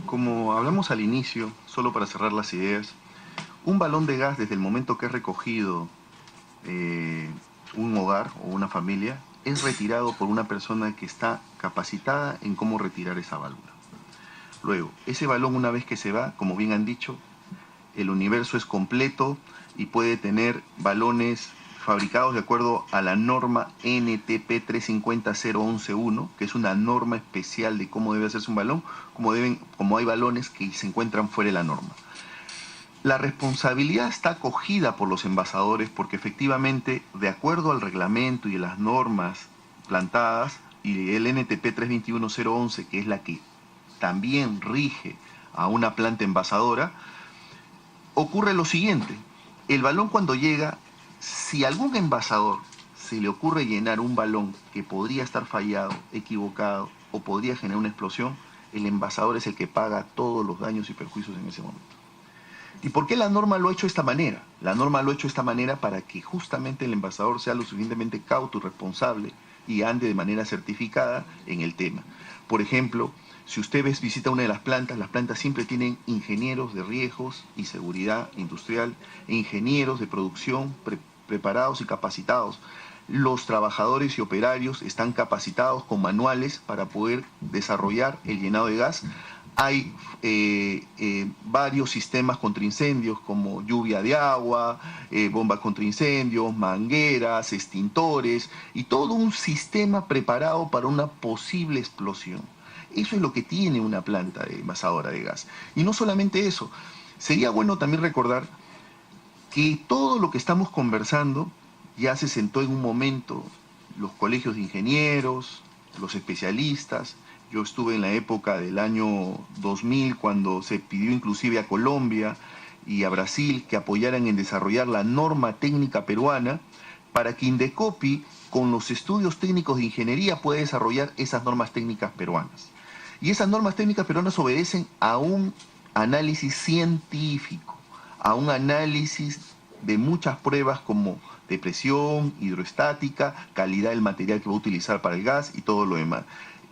Como hablamos al inicio, solo para cerrar las ideas, un balón de gas desde el momento que es recogido un hogar o una familia es retirado por una persona que está capacitada en cómo retirar esa válvula. Luego, ese balón una vez que se va, como bien han dicho, el universo es completo y puede tener balones fabricados de acuerdo a la norma NTP 350.011.1, que es una norma especial de cómo debe hacerse un balón, como hay balones que se encuentran fuera de la norma. La responsabilidad está acogida por los envasadores porque efectivamente, de acuerdo al reglamento y las normas plantadas, y el NTP 321.011, que es la que también rige a una planta envasadora, ocurre lo siguiente. El balón cuando llega, si a algún envasador se le ocurre llenar un balón que podría estar fallado, equivocado o podría generar una explosión, el envasador es el que paga todos los daños y perjuicios en ese momento. ¿Y por qué la norma lo ha hecho de esta manera? La norma lo ha hecho de esta manera para que justamente el envasador sea lo suficientemente cauto y responsable y ande de manera certificada en el tema. Por ejemplo, si usted visita una de las plantas siempre tienen ingenieros de riesgos y seguridad industrial e ingenieros de producción preparados y capacitados. Los trabajadores y operarios están capacitados con manuales para poder desarrollar el llenado de gas. Hay varios sistemas contra incendios como lluvia de agua, bombas contra incendios, mangueras, extintores y todo un sistema preparado para una posible explosión. Eso es lo que tiene una planta envasadora de gas. Y no solamente eso, sería bueno también recordar que todo lo que estamos conversando ya se sentó en un momento los colegios de ingenieros, los especialistas. Yo estuve en la época del año 2000 cuando se pidió inclusive a Colombia y a Brasil que apoyaran en desarrollar la norma técnica peruana para que Indecopi, con los estudios técnicos de ingeniería, pueda desarrollar esas normas técnicas peruanas. Y esas normas técnicas peruanas obedecen a un análisis científico, a un análisis de muchas pruebas como de presión, hidroestática, calidad del material que va a utilizar para el gas y todo lo demás.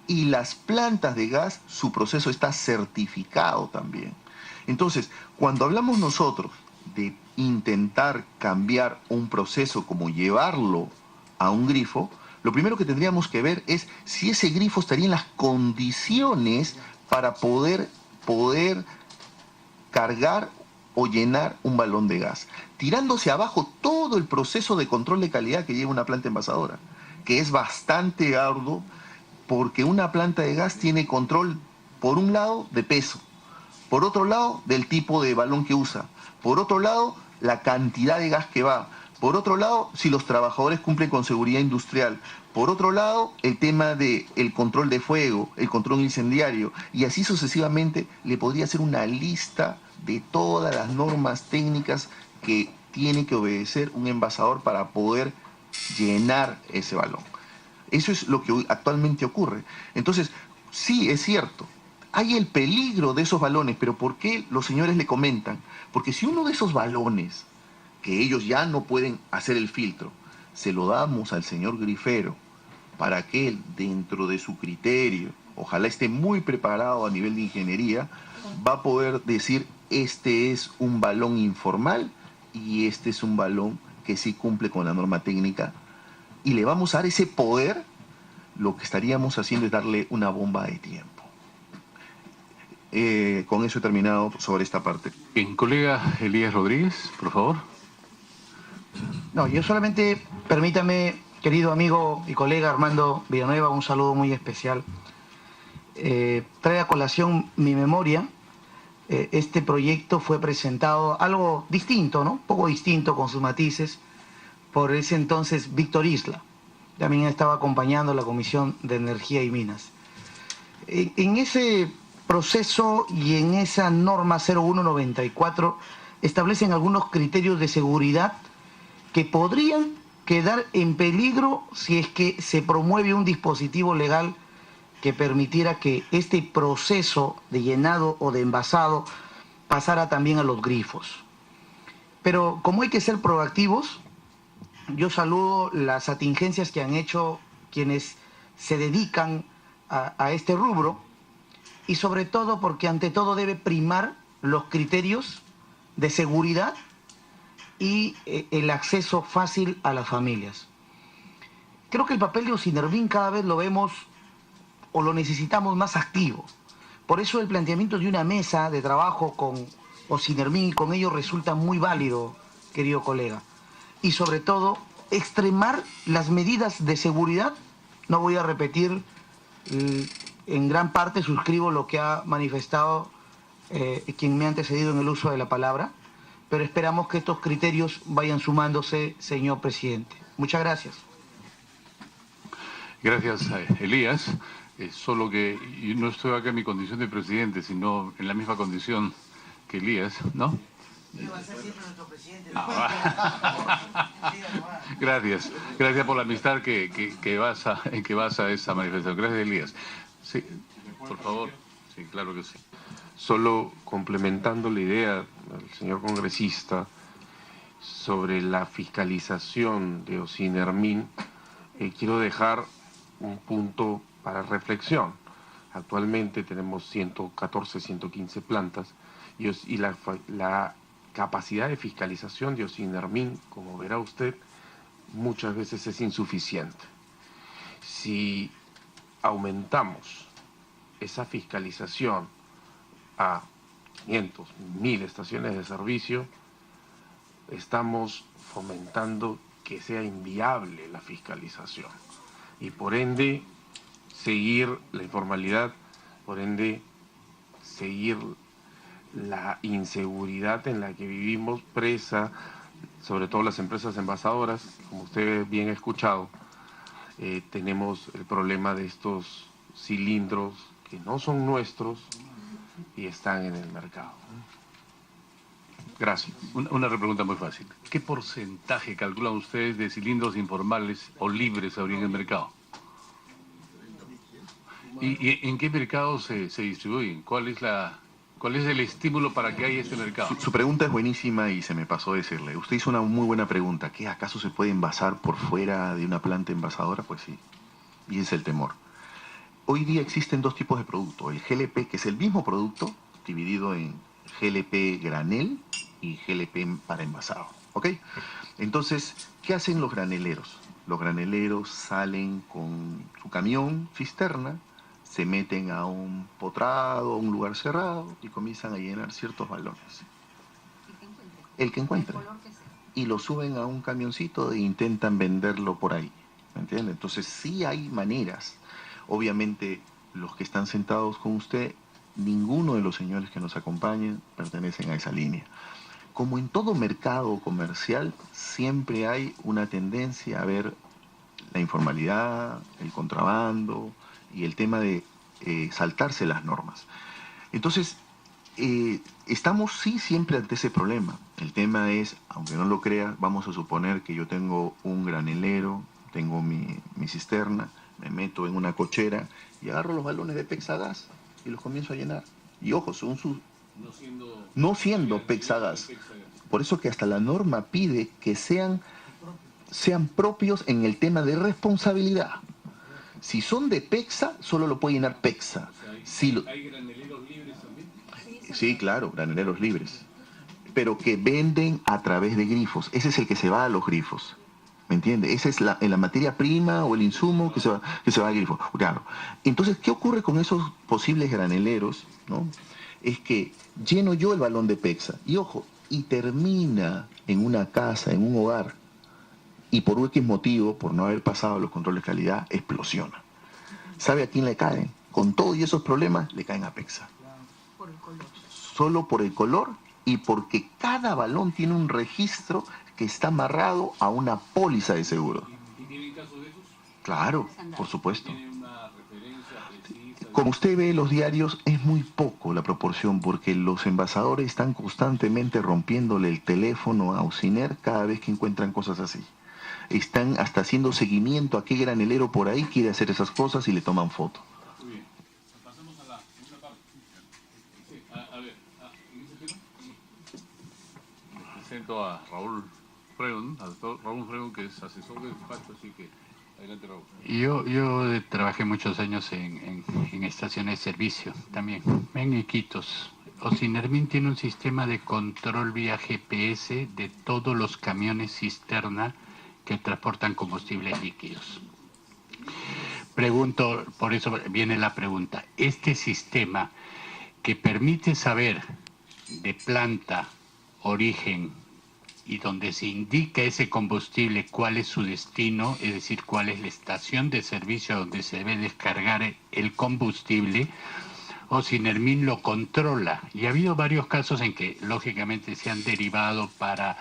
Y las plantas de gas, su proceso está certificado también. Entonces, cuando hablamos nosotros de intentar cambiar un proceso como llevarlo a un grifo, lo primero que tendríamos que ver es si ese grifo estaría en las condiciones para poder cargar o llenar un balón de gas, tirándose abajo todo el proceso de control de calidad que lleva una planta envasadora, que es bastante arduo, porque una planta de gas tiene control, por un lado, de peso, por otro lado, del tipo de balón que usa, por otro lado, la cantidad de gas que va, por otro lado, si los trabajadores cumplen con seguridad industrial, por otro lado, el tema del control de fuego, el control incendiario, y así sucesivamente le podría hacer una lista de todas las normas técnicas que tiene que obedecer un envasador para poder llenar ese balón. Eso es lo que actualmente ocurre. Entonces, sí, es cierto, hay el peligro de esos balones, pero ¿por qué los señores le comentan? Porque si uno de esos balones, que ellos ya no pueden hacer el filtro, se lo damos al señor grifero para que él, dentro de su criterio, ojalá esté muy preparado a nivel de ingeniería, va a poder decir, este es un balón informal y este es un balón que sí cumple con la norma técnica, y le vamos a dar ese poder. Lo que estaríamos haciendo es darle una bomba de tiempo. Con eso he terminado sobre esta parte. Bien, colega Elías Rodríguez, por favor. No, yo solamente, permítame, querido amigo y colega Armando Villanueva, un saludo muy especial. Trae a colación mi memoria. Este proyecto fue presentado algo distinto, ¿no? Un poco distinto con sus matices, por ese entonces Víctor Isla. También estaba acompañando la Comisión de Energía y Minas. En ese proceso y en esa norma 0194 establecen algunos criterios de seguridad que podrían quedar en peligro si es que se promueve un dispositivo legal que permitiera que este proceso de llenado o de envasado pasara también a los grifos. Pero como hay que ser proactivos, yo saludo las atingencias que han hecho quienes se dedican a este rubro, y sobre todo porque ante todo debe primar los criterios de seguridad y el acceso fácil a las familias. Creo que el papel de Ocinervin cada vez lo vemos o lo necesitamos más activo. Por eso el planteamiento de una mesa de trabajo con Ocinervin y con ellos resulta muy válido, querido colega. Y sobre todo, extremar las medidas de seguridad. No voy a repetir, en gran parte suscribo lo que ha manifestado quien me ha antecedido en el uso de la palabra, pero esperamos que estos criterios vayan sumándose, señor presidente. Muchas gracias. Gracias, Elías. Solo que yo no estoy acá en mi condición de presidente, sino en la misma condición que Elías, ¿no? Va a ser siempre nuestro presidente. Gracias. Gracias por la amistad que basa esa manifestación. Gracias, Elías. Sí, por favor. Sí, claro que sí. Solo complementando la idea del señor congresista sobre la fiscalización de Ocinermin, quiero dejar un punto para reflexión. Actualmente tenemos 114, 115 plantas y la capacidad de fiscalización de Ocinermin, como verá usted, muchas veces es insuficiente. Si aumentamos esa fiscalización a 500, 1000 estaciones de servicio, estamos fomentando que sea inviable la fiscalización y por ende seguir la informalidad, por ende seguir la inseguridad en la que vivimos presa, sobre todo las empresas envasadoras. Como usted bien ha escuchado, tenemos el problema de estos cilindros que no son nuestros y están en el mercado. Gracias. Una repregunta muy fácil. ¿Qué porcentaje calculan ustedes de cilindros informales o libres habría en el mercado? ¿Y en qué mercados se distribuyen? ¿Cuál es el estímulo para que haya este mercado? Su pregunta es buenísima y se me pasó decirle. Usted hizo una muy buena pregunta. ¿Qué acaso se puede envasar por fuera de una planta envasadora? Pues sí. Y es el temor. Hoy día existen dos tipos de producto. El GLP, que es el mismo producto, dividido en GLP granel y GLP para envasado. ¿Ok? Entonces, ¿qué hacen los graneleros? Los graneleros salen con su camión cisterna, se meten a un potrado, a un lugar cerrado y comienzan a llenar ciertos balones. El que encuentren. Y lo suben a un camioncito e intentan venderlo por ahí. ¿Me entiende? Entonces sí hay maneras. Obviamente los que están sentados con usted, ninguno de los señores que nos acompañan pertenecen a esa línea. Como en todo mercado comercial, siempre hay una tendencia a ver la informalidad, el contrabando y el tema de saltarse las normas. Entonces, estamos sí siempre ante ese problema. El tema es, aunque no lo crea, vamos a suponer que yo tengo un granelero, tengo mi cisterna, me meto en una cochera y agarro los balones de Pexagas y los comienzo a llenar. Y ojo, son sus... No siendo Pexagas. Por eso que hasta la norma pide que sean propios en el tema de responsabilidad. Si son de Pexa, solo lo puede llenar Pexa. ¿Hay graneleros libres también? Sí, claro, graneleros libres. Pero que venden a través de grifos. Ese es el que se va a los grifos. ¿Me entiende? Esa es la materia prima o el insumo que se va al grifo. Claro. Entonces, ¿qué ocurre con esos posibles graneleros? ¿No? Es que lleno yo el balón de Pexa. Y ojo, y termina en una casa, en un hogar. Y por X motivo, por no haber pasado los controles de calidad, explosiona. ¿Sabe a quién le caen? Con todos esos problemas, le caen a Pexa. Por el color. Solo por el color y porque cada balón tiene un registro que está amarrado a una póliza de seguro. ¿Y tienen casos de esos? Claro, por supuesto. ¿Tienen una referencia precisa? Como usted ve en los diarios, es muy poco la proporción porque los envasadores están constantemente rompiéndole el teléfono a Ociner cada vez que encuentran cosas así. Están hasta haciendo seguimiento a qué granelero por ahí quiere hacer esas cosas y le toman foto. Muy bien. Pasamos a la segunda parte. Sí, a ver, ¿en ese tema? Sí. Presento a Raúl Freund, que es asesor del despacho, así que Adelante, Raúl. Yo trabajé muchos años en estaciones de servicio también, en Iquitos. Ocinermin tiene un sistema de control vía GPS de todos los camiones cisterna que transportan combustibles líquidos. Pregunto, por eso viene la pregunta, ¿este sistema que permite saber de planta, origen y donde se indica ese combustible cuál es su destino, es decir, cuál es la estación de servicio donde se debe descargar el combustible, Ocinermin lo controla? Y ha habido varios casos en que lógicamente se han derivado para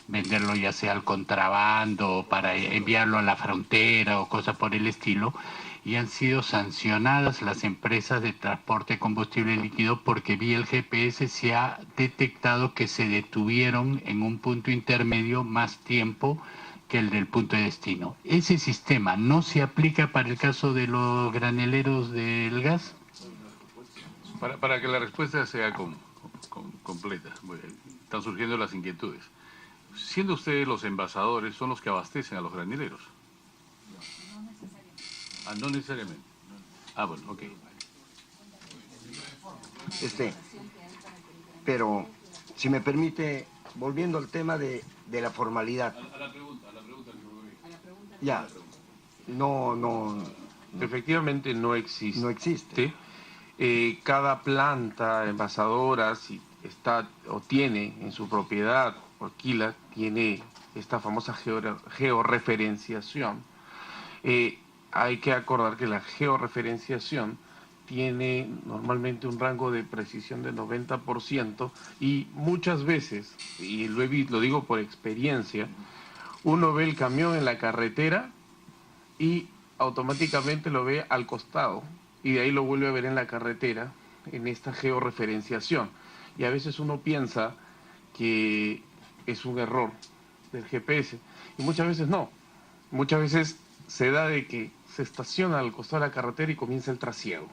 venderlo ya sea al contrabando, para enviarlo a la frontera o cosas por el estilo, y han sido sancionadas las empresas de transporte de combustible líquido porque vía el GPS se ha detectado que se detuvieron en un punto intermedio más tiempo que el del punto de destino. ¿Ese sistema no se aplica para el caso de los graneleros del gas? Para que la respuesta sea completa, están surgiendo las inquietudes. Siendo ustedes los envasadores, son los que abastecen a los granileros. Ah, no necesariamente. Ah, bueno, ok. Pero, si me permite, volviendo al tema de la formalidad. A la pregunta. Ya, no. Efectivamente no existe. No existe. Cada planta envasadora, si está o tiene en su propiedad, o alquila, tiene esta famosa georreferenciación. Hay que acordar que la georreferenciación tiene normalmente un rango de precisión de 90% y muchas veces, y lo digo por experiencia, uno ve el camión en la carretera y automáticamente lo ve al costado y de ahí lo vuelve a ver en la carretera en esta georreferenciación. Y a veces uno piensa que es un error del GPS y muchas veces no. Muchas veces se da de que se estaciona al costado de la carretera y comienza el trasiego.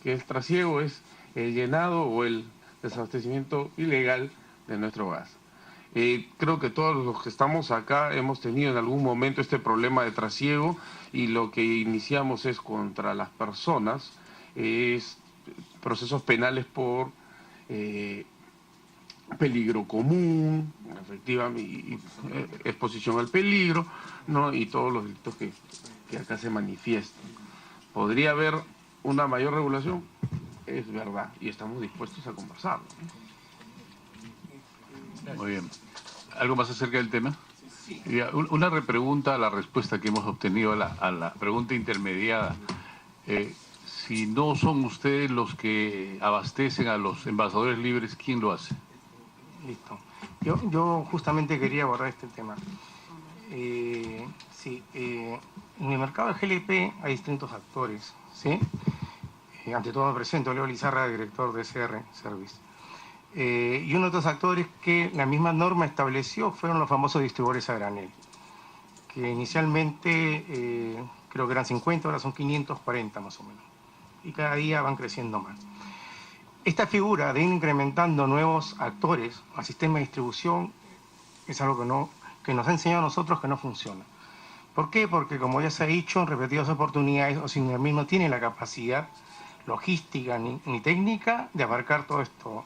Que el trasiego es el llenado o el desabastecimiento ilegal de nuestro gas. Creo que todos los que estamos acá hemos tenido en algún momento este problema de trasiego y lo que iniciamos es contra las personas, es procesos penales por peligro común, efectivamente, exposición al peligro, ¿no? Y todos los delitos que acá se manifiestan. ¿Podría haber una mayor regulación? Es verdad, y estamos dispuestos a conversarlo, ¿no? Muy bien. ¿Algo más acerca del tema? Sí. Una repregunta a la respuesta que hemos obtenido a la pregunta intermediada. Si no son ustedes los que abastecen a los envasadores libres, ¿quién lo hace? Listo. Yo justamente quería abordar este tema. En el mercado de GLP hay distintos actores, ¿sí? Ante todo me presento, Leo Lizarra, director de CR Service. Y uno de estos actores que la misma norma estableció fueron los famosos distribuidores a granel, que inicialmente creo que eran 50, ahora son 540 más o menos, y cada día van creciendo más. Esta figura de ir incrementando nuevos actores al sistema de distribución es algo que nos ha enseñado a nosotros que no funciona. ¿Por qué? Porque, como ya se ha dicho en repetidas oportunidades, Ocinermin no tiene la capacidad logística ni técnica de abarcar todo esto.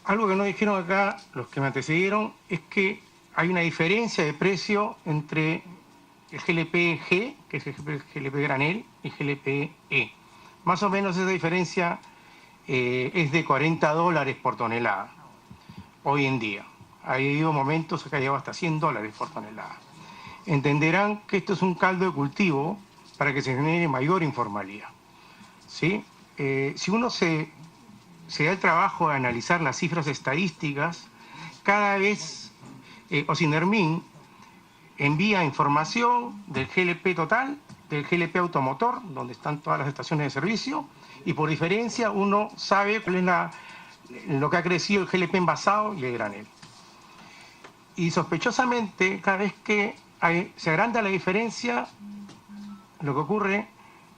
Algo que no dijeron acá los que me antecedieron es que hay una diferencia de precio entre el GLP-G, que es el GLP granel, y GLP-E. Más o menos esa diferencia es de $40 por tonelada hoy en día. Ha habido momentos que ha llegado hasta $100 por tonelada. Entenderán que esto es un caldo de cultivo para que se genere mayor informalidad, ¿sí? Si uno se da el trabajo de analizar las cifras estadísticas, cada vez Ocinermin envía información del GLP total, del GLP automotor, donde están todas las estaciones de servicio, y por diferencia uno sabe cuál es lo que ha crecido el GLP envasado y el granel. Y sospechosamente, cada vez que se agranda la diferencia, lo que ocurre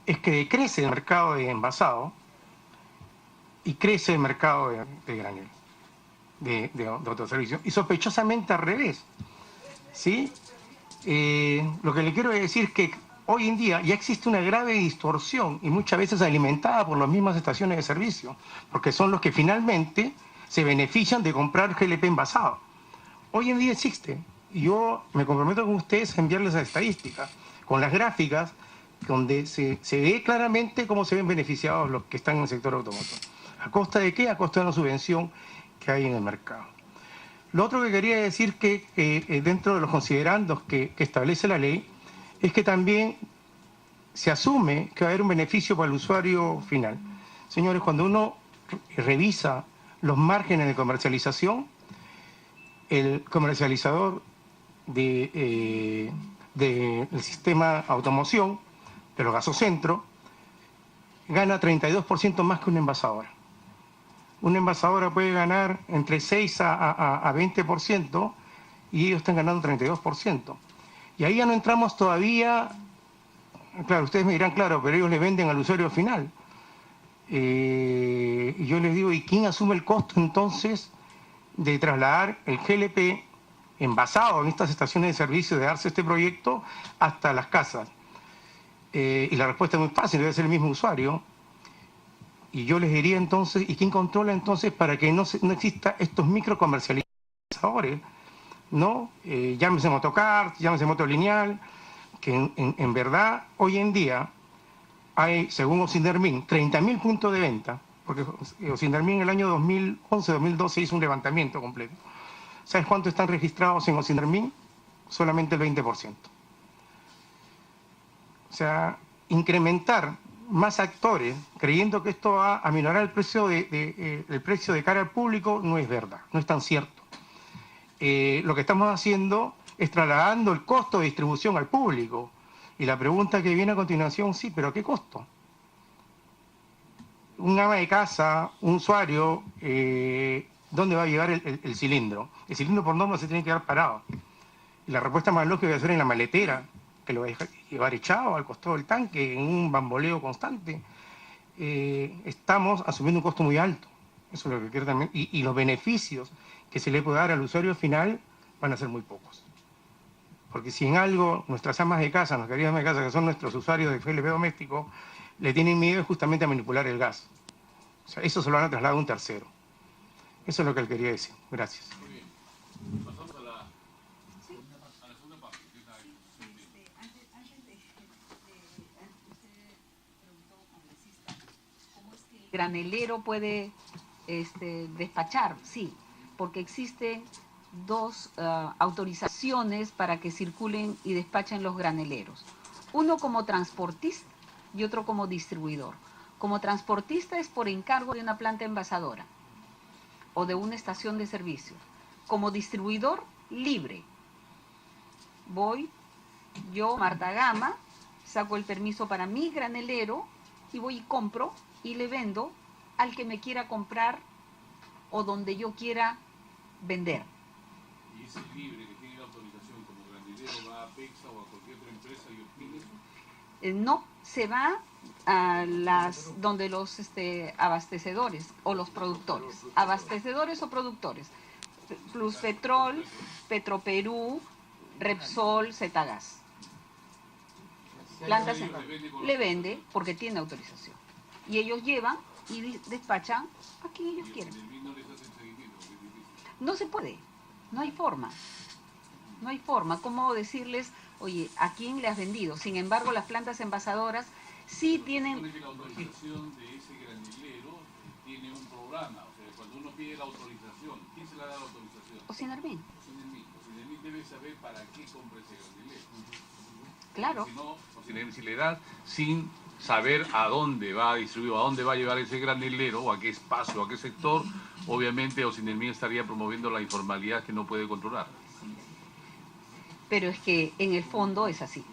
es que decrece el mercado de envasado y crece el mercado de granel, de autoservicio. Y sospechosamente al revés, ¿sí? lo que le quiero decir es que hoy en día ya existe una grave distorsión y muchas veces alimentada por las mismas estaciones de servicio, porque son los que finalmente se benefician de comprar GLP envasado. Hoy en día existe. Y yo me comprometo con ustedes a enviarles las estadísticas, con las gráficas, donde se ve claramente cómo se ven beneficiados los que están en el sector automotor. ¿A costa de qué? A costa de una subvención que hay en el mercado. Lo otro que quería decir que dentro de los considerandos que establece la ley es que también se asume que va a haber un beneficio para el usuario final. Señores, cuando uno revisa los márgenes de comercialización, el comercializador del sistema automoción, de los gasocentros, gana 32% más que una envasadora. Una envasadora puede ganar entre 6 a 20% y ellos están ganando 32%. Y ahí ya no entramos todavía, claro, ustedes me dirán, claro, pero ellos le venden al usuario final. Y yo les digo, ¿y quién asume el costo entonces de trasladar el GLP envasado en estas estaciones de servicio, de darse este proyecto hasta las casas? Y la respuesta es muy fácil, debe ser el mismo usuario. Y yo les diría entonces, ¿y quién controla entonces para que no exista estos microcomercializadores? ¿No? Llámese motocar, llámese motolineal, que en verdad hoy en día hay, según Osindermin, 30.000 puntos de venta, porque Osindermin en el año 2011-2012 hizo un levantamiento completo. ¿Sabes cuánto están registrados en Osindermin? Solamente el 20%. O sea, incrementar más actores creyendo que esto va a aminorar el precio de cara al público no es verdad, no es tan cierto. Lo que estamos haciendo es trasladando el costo de distribución al público. Y la pregunta que viene a continuación, sí, pero ¿a qué costo? Un ama de casa, un usuario, ¿dónde va a llevar el cilindro? El cilindro por norma se tiene que quedar parado. Y la respuesta más lógica debe ser en la maletera, que lo va a llevar echado al costado del tanque, en un bamboleo constante. Estamos asumiendo un costo muy alto. Eso es lo que quiero también. Y los beneficios que se le puede dar al usuario final van a ser muy pocos. Porque si en algo nuestras amas de casa, nuestras queridas amas de casa, que son nuestros usuarios de GLP doméstico, le tienen miedo justamente a manipular el gas. O sea, eso se lo van a trasladar a un tercero. Eso es lo que él quería decir. Gracias. Muy bien. Pasamos a la segunda parte. Usted preguntó, congresista, ¿cómo es que el granelero puede despachar? Sí, porque existen dos autorizaciones para que circulen y despachen los graneleros. Uno como transportista y otro como distribuidor. Como transportista es por encargo de una planta envasadora o de una estación de servicio. Como distribuidor, libre. Voy, yo, Marta Gama, saco el permiso para mi granelero y voy y compro y le vendo al que me quiera comprar o donde yo quiera vender. ¿Y ese libre que tiene la autorización como granelero va a Pexa o a cualquier otra empresa y obtiene? No, se va a donde los abastecedores o los productores. Abastecedores o productores. Pluspetrol, Petroperú, Repsol, Zetagas. Plantas le vende porque tiene autorización. Y ellos llevan y despachan a quien ellos quieran. No se puede, no hay forma. No hay forma. ¿Cómo decirles, oye, a quién le has vendido? Sin embargo, las plantas envasadoras sí tienen... La autorización de ese granelero tiene un programa. O sea, cuando uno pide la autorización, ¿quién se le da la autorización? Osindermin. Osindermin debe saber para qué compra ese granelero. Claro. Si no, Osindermin, si le da sin saber a dónde va a distribuir, a dónde va a llevar ese granelero, o a qué espacio, a qué sector, obviamente Osindermin estaría promoviendo la informalidad que no puede controlar. Pero es que en el fondo es así.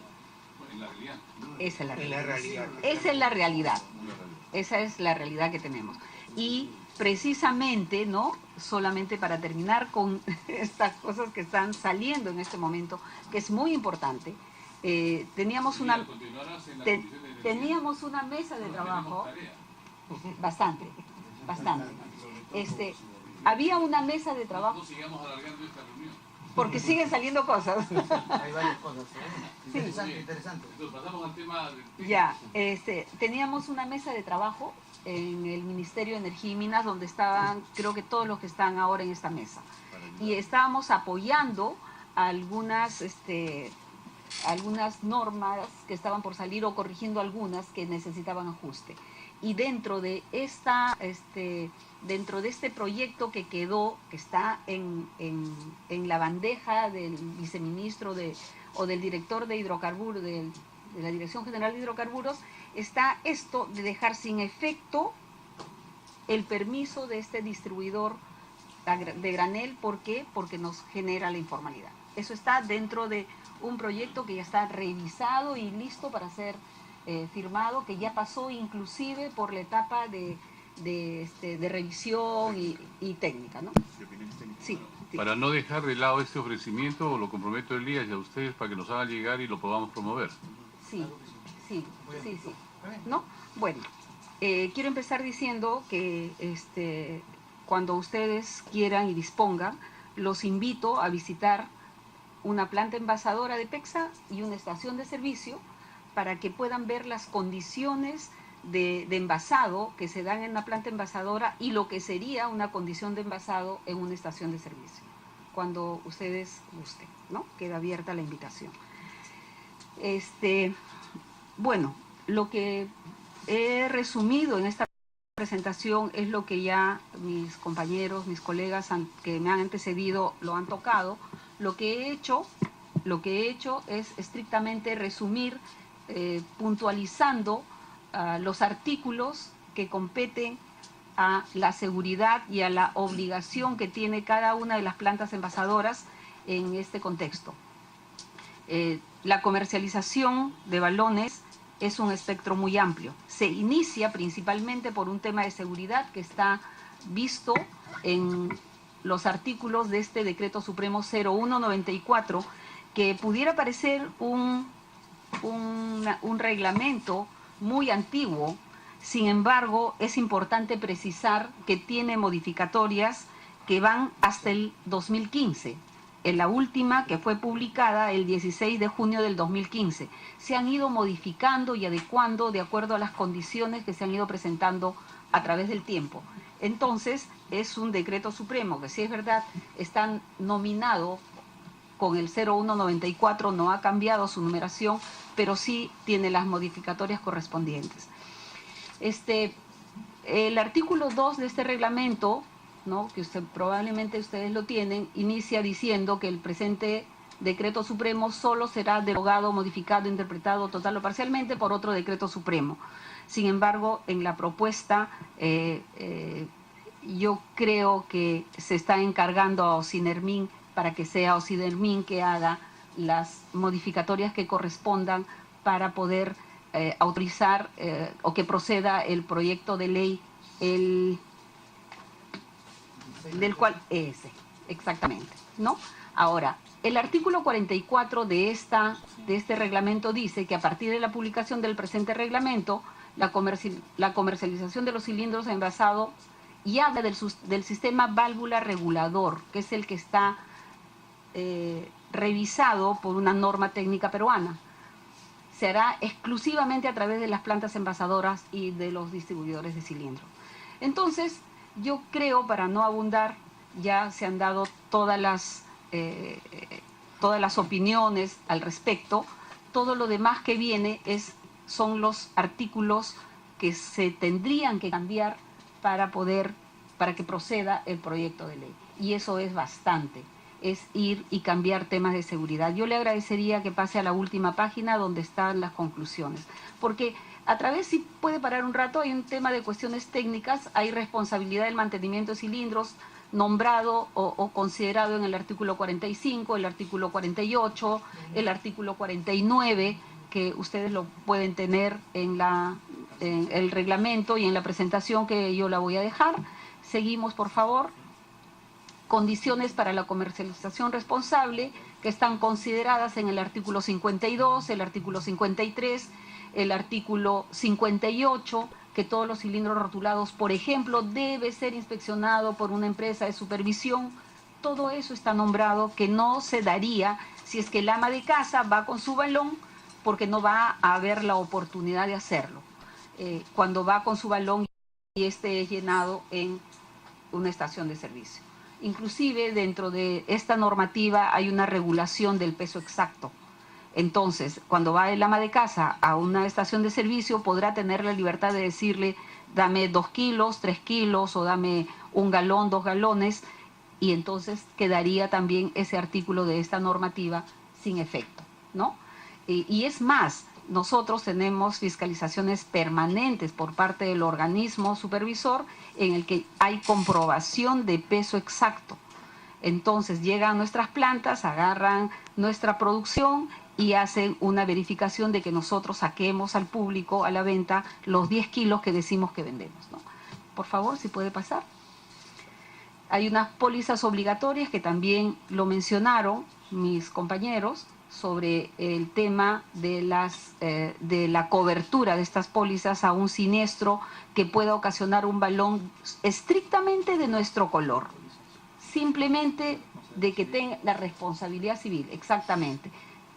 En la realidad. Esa es la realidad. Esa es la realidad. Esa es la realidad que tenemos. Y precisamente, ¿no? Solamente para terminar con estas cosas que están saliendo en este momento, que es muy importante, teníamos una mesa de trabajo, bastante. Había una mesa de trabajo. No sigamos alargando esta reunión. porque siguen saliendo cosas. Hay varias cosas. Sí. Interesante. Entonces, pasamos al tema del... Ya, teníamos una mesa de trabajo en el Ministerio de Energía y Minas donde estaban, creo que todos los que están ahora en esta mesa. Y estábamos apoyando algunas normas que estaban por salir o corrigiendo algunas que necesitaban ajuste. Y dentro de este proyecto que quedó, que está en la bandeja del viceministro o del director de hidrocarburos, de la Dirección General de Hidrocarburos, está esto de dejar sin efecto el permiso de este distribuidor de granel. ¿Por qué? Porque nos genera la informalidad. Eso está dentro de un proyecto que ya está revisado y listo para ser firmado, que ya pasó inclusive por la etapa de revisión y técnica, ¿no? Sí, sí. Para no dejar de lado este ofrecimiento, lo comprometo a Elías y a ustedes para que nos hagan llegar y lo podamos promover. Sí. ¿No? Bueno, quiero empezar diciendo que cuando ustedes quieran y dispongan, los invito a visitar una planta envasadora de PEXA y una estación de servicio para que puedan ver las condiciones de envasado que se dan en una planta envasadora y lo que sería una condición de envasado en una estación de servicio, cuando ustedes gusten, ¿no? Queda abierta la invitación. Bueno, lo que he resumido en esta presentación es lo que ya mis compañeros, mis colegas que me han antecedido lo han tocado. Lo que he hecho es estrictamente resumir, puntualizando los artículos que competen a la seguridad y a la obligación que tiene cada una de las plantas envasadoras en este contexto. La comercialización de balones es un espectro muy amplio. Se inicia principalmente por un tema de seguridad que está visto en los artículos de este Decreto Supremo 0194, que pudiera parecer un reglamento muy antiguo. Sin embargo, es importante precisar que tiene modificatorias que van hasta el 2015. En la última, que fue publicada el 16 de junio del 2015. Se han ido modificando y adecuando de acuerdo a las condiciones que se han ido presentando a través del tiempo. Entonces, es un decreto supremo que, si es verdad, está nominado con el 0194, no ha cambiado su numeración, pero sí tiene las modificatorias correspondientes. El artículo 2 de este reglamento, ¿no?, que probablemente ustedes lo tienen, inicia diciendo que el presente decreto supremo solo será derogado, modificado, interpretado total o parcialmente por otro decreto supremo. Sin embargo, en la propuesta yo creo que se está encargando a Ocinermin para que sea Ocinermin que haga las modificatorias que correspondan para poder autorizar o que proceda el proyecto de ley del cual exactamente, ¿no? Ahora, el artículo 44 de este reglamento dice que a partir de la publicación del presente reglamento, la comercialización de los cilindros envasados y habla del sistema válvula regulador, que es el que está revisado por una norma técnica peruana. Se hará exclusivamente a través de las plantas envasadoras y de los distribuidores de cilindros. Entonces, yo creo, para no abundar, ya se han dado todas las opiniones al respecto. Todo lo demás que viene son los artículos que se tendrían que cambiar para que proceda el proyecto de ley. Y eso es bastante, es ir y cambiar temas de seguridad. Yo le agradecería que pase a la última página donde están las conclusiones, porque a través, si puede parar un rato, hay un tema de cuestiones técnicas, hay responsabilidad del mantenimiento de cilindros nombrado o considerado en el artículo 45, el artículo 48, el artículo 49, que ustedes lo pueden tener en el reglamento y en la presentación que yo la voy a dejar. Seguimos, por favor. Condiciones para la comercialización responsable, que están consideradas en el artículo 52, el artículo 53, el artículo 58, que todos los cilindros rotulados, por ejemplo, debe ser inspeccionado por una empresa de supervisión todo eso está nombrado que no se daría si es que el ama de casa va con su balón, porque no va a haber la oportunidad de hacerlo. Cuando va con su balón y este es llenado en una estación de servicio. Inclusive dentro de esta normativa hay una regulación del peso exacto. Entonces, cuando va el ama de casa a una estación de servicio, podrá tener la libertad de decirle, dame 2 kilos, 3 kilos, o dame 1 galón, 2 galones, y entonces quedaría también ese artículo de esta normativa sin efecto, ¿no? Y es más, nosotros tenemos fiscalizaciones permanentes por parte del organismo supervisor en el que hay comprobación de peso exacto. Entonces llegan a nuestras plantas, agarran nuestra producción y hacen una verificación de que nosotros saquemos al público, a la venta, los 10 kilos que decimos que vendemos, ¿no? Por favor, si puede pasar. Hay unas pólizas obligatorias que también lo mencionaron mis compañeros sobre el tema de la cobertura de estas pólizas a un siniestro que pueda ocasionar un balón estrictamente de nuestro color. Simplemente de que tenga la responsabilidad civil, exactamente.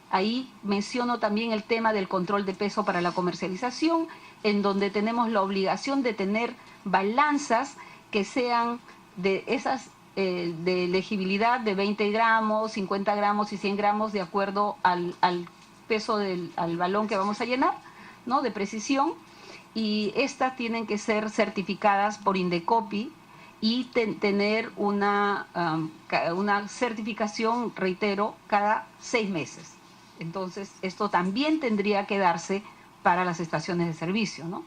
Ahí menciono también el tema del control de peso para la comercialización, en donde tenemos la obligación de tener balanzas que sean de esas de elegibilidad de 20 gramos, 50 gramos y 100 gramos de acuerdo al peso al balón que vamos a llenar, ¿no? De precisión. Y estas tienen que ser certificadas por Indecopi y tener una certificación, reitero, cada 6 meses. Entonces, esto también tendría que darse para las estaciones de servicio, ¿no?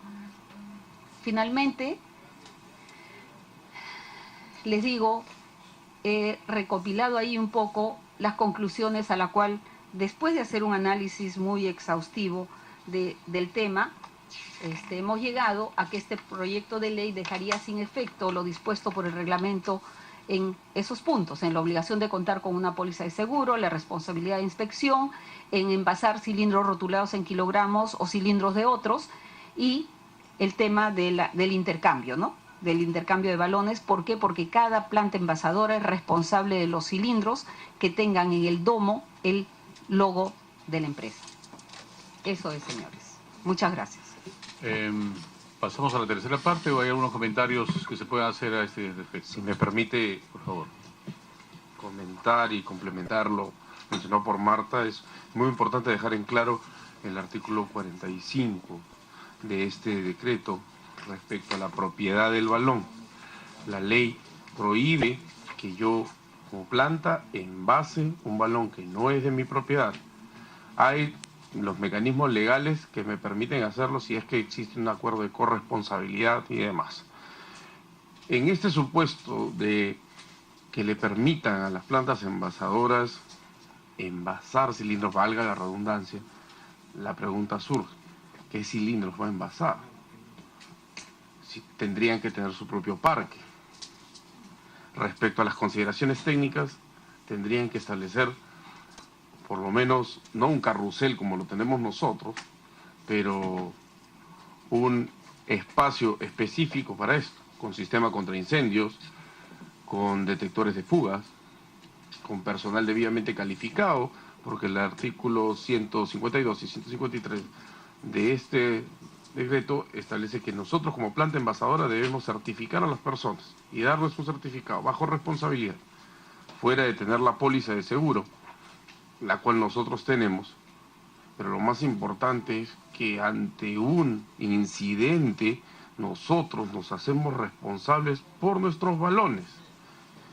Finalmente, les digo, he recopilado ahí un poco las conclusiones a la cual, después de hacer un análisis muy exhaustivo del tema, hemos llegado a que este proyecto de ley dejaría sin efecto lo dispuesto por el reglamento en esos puntos, en la obligación de contar con una póliza de seguro, la responsabilidad de inspección, en envasar cilindros rotulados en kilogramos o cilindros de otros, y el tema del intercambio, ¿no? Del intercambio de balones. ¿Por qué? Porque cada planta envasadora es responsable de los cilindros que tengan en el domo el logo de la empresa. Eso es, señores. Muchas gracias. Pasamos a la tercera parte, ¿o hay algunos comentarios que se puedan hacer a este respecto? Si me permite, Por favor. comentar y complementar lo mencionado por Marta, es muy importante dejar en claro el artículo 45 de este decreto respecto a la propiedad del balón. La ley prohíbe que yo, como planta, envase un balón que no es de mi propiedad. Hay los mecanismos legales que me permiten hacerlo si es que existe un acuerdo de corresponsabilidad y demás. En este supuesto de que le permitan a las plantas envasadoras envasar cilindros, valga la redundancia, la pregunta surge: ¿qué cilindros va a envasar? Si tendrían que tener su propio parque. Respecto a las consideraciones técnicas, tendrían que establecer por lo menos, no un carrusel como lo tenemos nosotros, pero un espacio específico para esto, con sistema contra incendios, con detectores de fugas, con personal debidamente calificado, porque el artículo 152 y 153 de este decreto establece que nosotros como planta envasadora debemos certificar a las personas y darles un certificado bajo responsabilidad, fuera de tener la póliza de seguro, la cual nosotros tenemos. Pero lo más importante es que ante un incidente nosotros nos hacemos responsables por nuestros balones.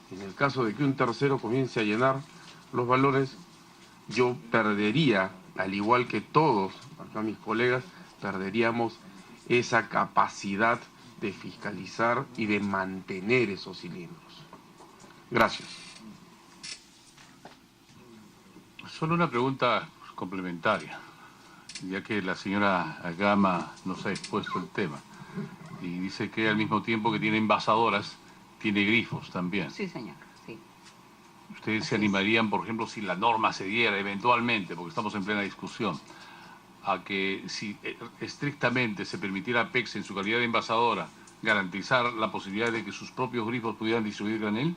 En el caso de que un tercero comience a llenar los balones, yo perdería, al igual que todos, acá mis colegas, perderíamos esa capacidad de fiscalizar y de mantener esos cilindros. Gracias. Solo una pregunta complementaria, ya que la señora Gama nos ha expuesto el tema y dice que al mismo tiempo que tiene envasadoras, tiene grifos también. Sí, señor, sí. ¿Ustedes se animarían, por ejemplo, si la norma se diera eventualmente, porque estamos en plena discusión, a que si estrictamente se permitiera a PEX en su calidad de envasadora garantizar la posibilidad de que sus propios grifos pudieran distribuir granel?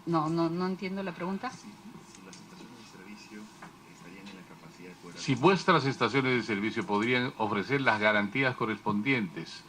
No entiendo la pregunta. Si las estaciones de servicio estarían en la capacidad de poder... Si vuestras estaciones de servicio podrían ofrecer las garantías correspondientes